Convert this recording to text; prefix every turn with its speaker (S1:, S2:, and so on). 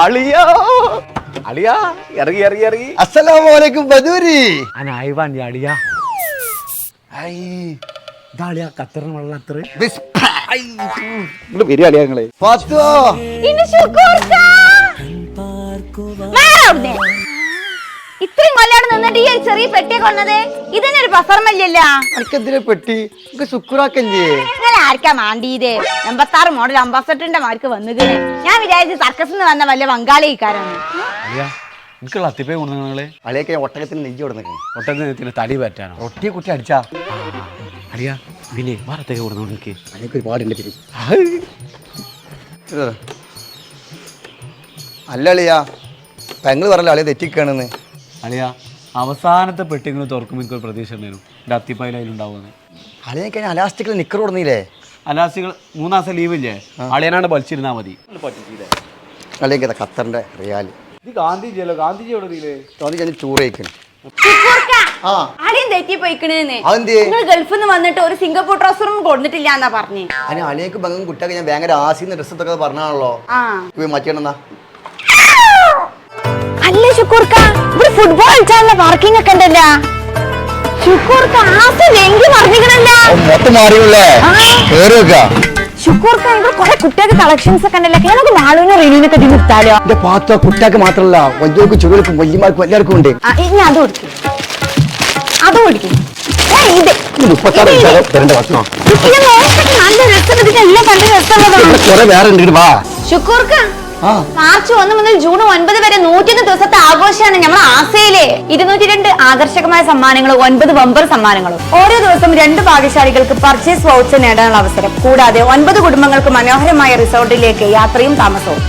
S1: അളിയാ അളിയാ ഇറങ്ങി ഇറങ്ങി ഇറങ്ങി.
S2: അസ്സലാമലൈക്കും ബദൂരി.
S1: അനായിവാൻ അളിയാ. ഇതാളിയാ ഖത്തറിന് വെള്ളം അത്ര വരിക അളിയാ നിങ്ങളെ.
S3: ഇത്രയും കൊല്ലാണ് നിന്നിട്ട് ഈ ഒരു ചെറിയ പെട്ടിയെ കൊന്നത് ഇതിന്റെ ഒരു പ്രസർമല്ലല്ലോ.
S2: അനക്കെന്തിനാ പെട്ടി ശുക്രാക്കല്ലേ?
S3: ഇങ്ങനെ ആർക്കാ മാണ്ടിയത്? 86 മോഡൽ അംബാസഡറിന്റെ മാർക്ക് വന്നുകയാണ്. ഞാൻ വിചാരിച്ചു സർക്കസിൽ വന്ന വല്ല ബംഗാളിക്കാരാണ്.
S1: എനിക്കുള്ള അത്തിപ്പേ കൊണ്ടു നിങ്ങളെ.
S2: അളിയൊക്കെ ഒട്ടകത്തിന് നെയ്യ് കൊടുക്കേ.
S1: ഒട്ടകത്തിന് തടി പറ്റാനോ?
S2: ഒട്ടി കുട്ടി അടിച്ചാ
S1: അളിയാ പിന്നെ വാർത്തയൊക്കെ കൊടുത്തു എനിക്ക്.
S2: അളിയൊക്കെ ഒരുപാടുണ്ട് പേര്. അല്ല അളിയാ പെങ്ങൾ പറഞ്ഞല്ലോ അളിയ തെറ്റിക്കാണെന്ന്.
S1: അളിയാ അവസാനത്തെ പെട്ടിങ്ങൾ തുറക്കുമ്പോൾ എനിക്കൊരു പ്രതീക്ഷ ഉണ്ടായിരുന്നു എൻ്റെ അത്തിപ്പായിൽ അതിലുണ്ടാവുമെന്ന്.
S2: അളിയൊക്കെ അലാസ്റ്റിക്കിൽ നിക്കർ കൊടുന്നില്ലേ?
S1: അലാസികൾ 3 മാസം ലീവില്ലേ? അളിയനാണ്ട് വലിച്ചിരുന്നാൽ മതി.
S2: അളിയൊക്കെ ഖത്തറിന്റെ റിയാല്.
S1: ഇത് ഗാന്ധിജിയല്ലോ. ഗാന്ധിജി എവിടെ നീലേ?
S2: ഗാന്ധിജി ടൂർ കഴിക്കണം.
S3: നിങ്ങൾ ഗൾഫിൽ നിന്ന് വന്നിട്ട് ഒരു സിംഗപ്പൂർ ട്രൗസറും കൊടുത്തിട്ടില്ല എന്നാ പറഞ്ഞേ.
S2: അതിന് അളിയൊക്കെ ബംഗം കുട്ടിയൊക്കെ ഞാൻ ഭയങ്കര ആസിന്ന് ഡ്രസ് ഒക്കെ പറഞ്ഞാണല്ലോ. മാറ്റിയാണെന്നാ
S3: അല്ല ശുക്കൂർക്ക ഇവിടെ ഫുട്ബോൾ കളിച്ചാലുള്ള പാർക്കിംഗ് ഒക്കെ ഉണ്ടല്ലോ. ശുക്കൂർക്ക
S2: മൊത്തം മാറിയല്ലേ?
S3: ശുക്കൂർക്ക ഇവിടെ കുറെ കുട്ടികൾക്ക് കളക്ഷൻസ് ഒക്കെ ഉണ്ടല്ലോ. ഞങ്ങൾക്ക് മാളുവിനെ റിനീനൊക്കെ നിർത്താലോ?
S2: എന്റെ പാത്ത കുട്ടികൾക്ക് മാത്രമല്ല വലിയവർക്കും ചുവൽക്കും വല്യമാർക്കും എല്ലാവർക്കും ഉണ്ട്.
S3: ഇനി അത് കൊടുക്കും അത് കൊടുക്കും.
S2: ഇത് 36 നല്ല രസം എല്ലാം കണ്ട് രസമുള്ളതാണ്. വേറെ ഉണ്ട് വാ
S3: ശുക്കൂർക്ക. മാർച്ച് 1 മുതൽ ജൂൺ 9 വരെ 101 ദിവസത്തെ ആഘോഷമാണ് നമ്മുടെ ആസയിലെ. 202 ആകർഷകമായ സമ്മാനങ്ങളും 9 ബമ്പർ സമ്മാനങ്ങളും. ഓരോ ദിവസം 2 ഭാഗ്യശാലികൾക്ക് പർച്ചേസ് വൗച്ചർ നേടാനുള്ള അവസരം. കൂടാതെ 9 കുടുംബങ്ങൾക്ക് മനോഹരമായ റിസോർട്ടിലേക്ക് യാത്രയും താമസവും.